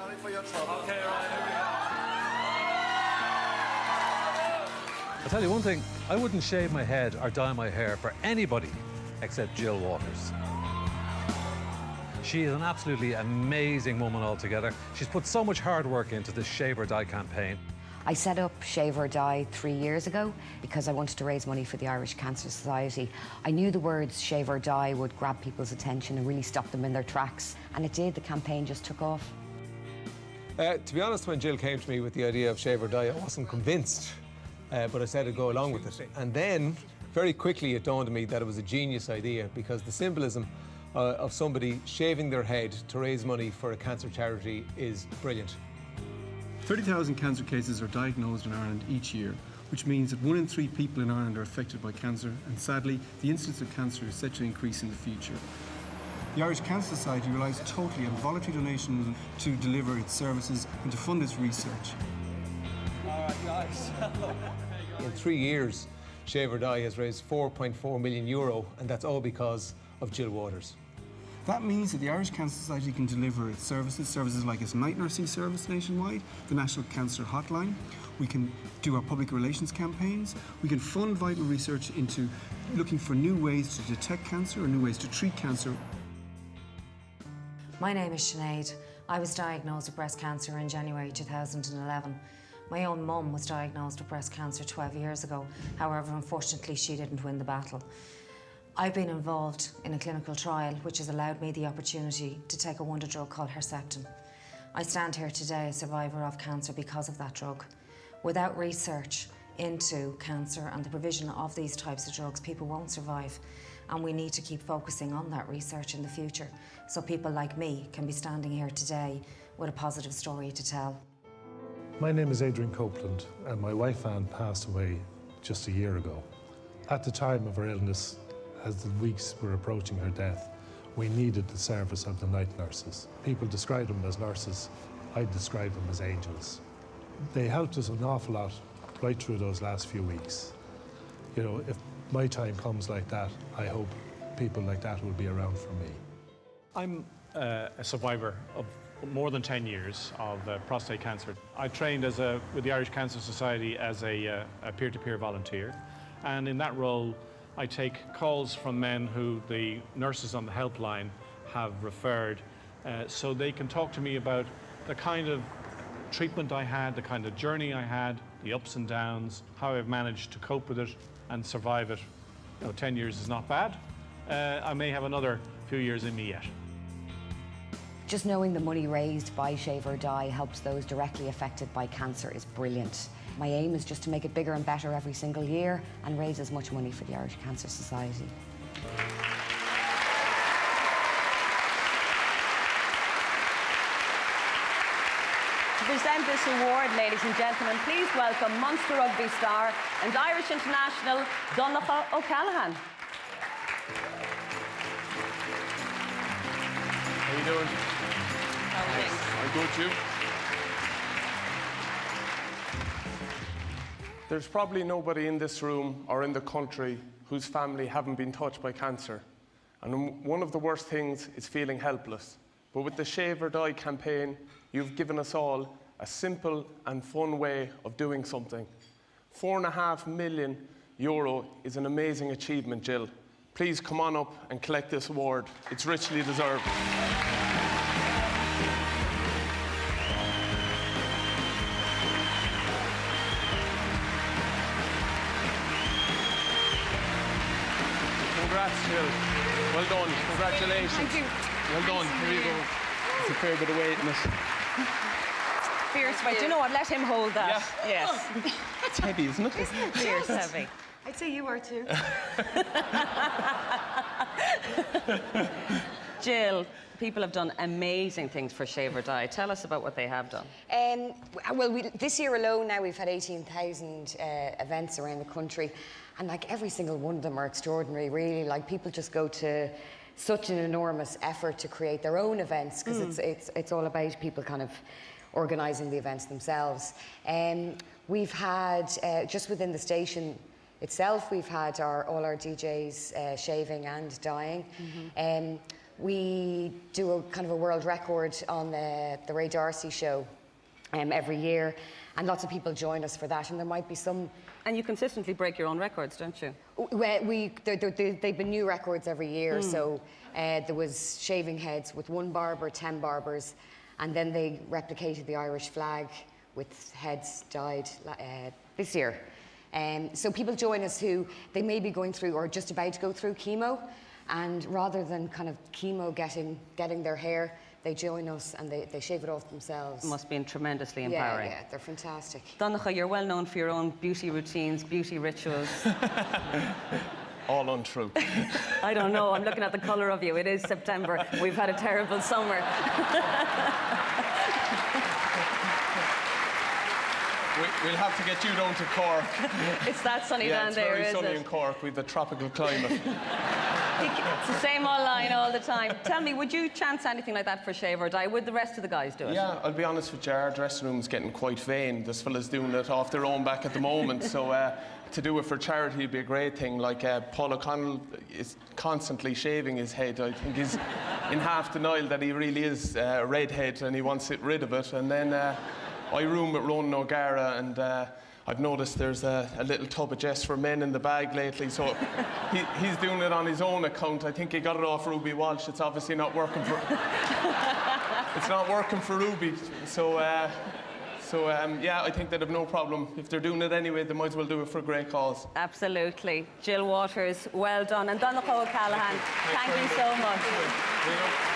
Sorry for your trouble. Okay, right, here we go. I'll tell you one thing, I wouldn't shave my head or dye my hair for anybody except Gill Waters. She is an absolutely amazing woman altogether. She's put so much hard work into this Shave or Die campaign. I set up Shave or Die 3 years ago because I wanted to raise money for the Irish Cancer Society. I knew the words Shave or Die would grab people's attention and really stop them in their tracks, and it did. The campaign just took off. To be honest, when Gill came to me with the idea of Shave or Die, I wasn't convinced, but I said I'd go along with it. And then, very quickly, it dawned on me that it was a genius idea because the symbolism of somebody shaving their head to raise money for a cancer charity is brilliant. 30,000 cancer cases are diagnosed in Ireland each year, which means that 1 in 3 people in Ireland are affected by cancer, and sadly, the incidence of cancer is set to increase in the future. The Irish Cancer Society relies totally on voluntary donations to deliver its services and to fund its research. All right, guys. In 3 years, Shave or Die has raised €4.4 million, and that's all because of Gill Waters. That means that the Irish Cancer Society can deliver its services like its night nursing service nationwide, the National Cancer Hotline. We can do our public relations campaigns. We can fund vital research into looking for new ways to detect cancer or new ways to treat cancer. My name is Sinead. I was diagnosed with breast cancer in January 2011. My own mum was diagnosed with breast cancer 12 years ago. However, unfortunately, she didn't win the battle. I've been involved in a clinical trial which has allowed me the opportunity to take a wonder drug called Herceptin. I stand here today a survivor of cancer because of that drug. Without research into cancer and the provision of these types of drugs, people won't survive. And we need to keep focusing on that research in the future so people like me can be standing here today with a positive story to tell. My name is Adrian Copeland, and my wife Anne passed away just a year ago. At the time of her illness, as the weeks were approaching her death, we needed the service of the night nurses. People describe them as nurses. I describe them as angels. They helped us an awful lot right through those last few weeks. You know, if my time comes like that, I hope people like that will be around for me. I'm a survivor of more than 10 years of prostate cancer. I trained with the Irish Cancer Society as a peer-to-peer volunteer, and in that role I take calls from men who the nurses on the helpline have referred so they can talk to me about the kind of treatment I had, the kind of journey I had, the ups and downs, how I've managed to cope with it and survive it. You know, 10 years is not bad. I may have another few years in me yet. Just knowing the money raised by Shave or Die helps those directly affected by cancer is brilliant. My aim is just to make it bigger and better every single year and raise as much money for the Irish Cancer Society. To present this award, ladies and gentlemen, please welcome Munster rugby star and Irish international Donncha O'Callaghan. How you doing? How are you? I'm good, too. There's probably nobody in this room or in the country whose family haven't been touched by cancer. And one of the worst things is feeling helpless. But with the Shave or Die campaign, you've given us all a simple and fun way of doing something. €4.5 million is an amazing achievement, Gill. Please come on up and collect this award. It's richly deserved. Congrats, Gill. Well done. Congratulations. Thank you. Well done. Here you go. It's a fair bit of weight in it. Fierce weight. Do you know what? Let him hold that. Yeah. Yes. It's heavy, isn't it? Fierce heavy. I'd say you are too. Jill, people have done amazing things for Shave or Die. Tell us about what they have done. This year alone now we've had 18,000 events around the country, and like every single one of them are extraordinary, really. Like people just go to such an enormous effort to create their own events because it's all about people kind of organising the events themselves. We've had, just within the station itself, we've had all our DJs shaving and dyeing. we do a kind of a world record on the Ray D'Arcy show every year, and lots of people join us for that, and there might be some... And you consistently break your own records, don't you? They've been new records every year, so there was shaving heads with 1 barber, 10 barbers, and then they replicated the Irish flag with heads dyed this year. So people join us who they may be going through or just about to go through chemo, and rather than kind of chemo getting their hair, they join us and they shave it off themselves. It must be tremendously empowering. Yeah, they're fantastic. Donncha, you're well known for your own beauty routines, beauty rituals. All untrue. I don't know, I'm looking at the colour of you. It is September. We've had a terrible summer. We'll have to get you down to Cork. It's that sunny down there, it's is very sunny it? in Cork with the tropical climate. It's the same old line all the time. Tell me, would you chance anything like that for shave or dye? Would the rest of the guys do it? Yeah, I'll be honest with you, our dressing room's getting quite vain. There's fellas doing it off their own back at the moment, so to do it for charity would be a great thing. Like Paul O'Connell is constantly shaving his head. I think he's in half denial that he really is a redhead and he wants it rid of it. And then I room at Ronan O'Gara, and I've noticed there's a little tub of Jess for Men in the bag lately, so he's doing it on his own account. I think he got it off Ruby Walsh. It's obviously not working for... it's not working for Ruby, so yeah, I think they'd have no problem. If they're doing it anyway, they might as well do it for a great cause. Absolutely. Gill Waters, well done. And Donncha O'Callaghan, thank you so much.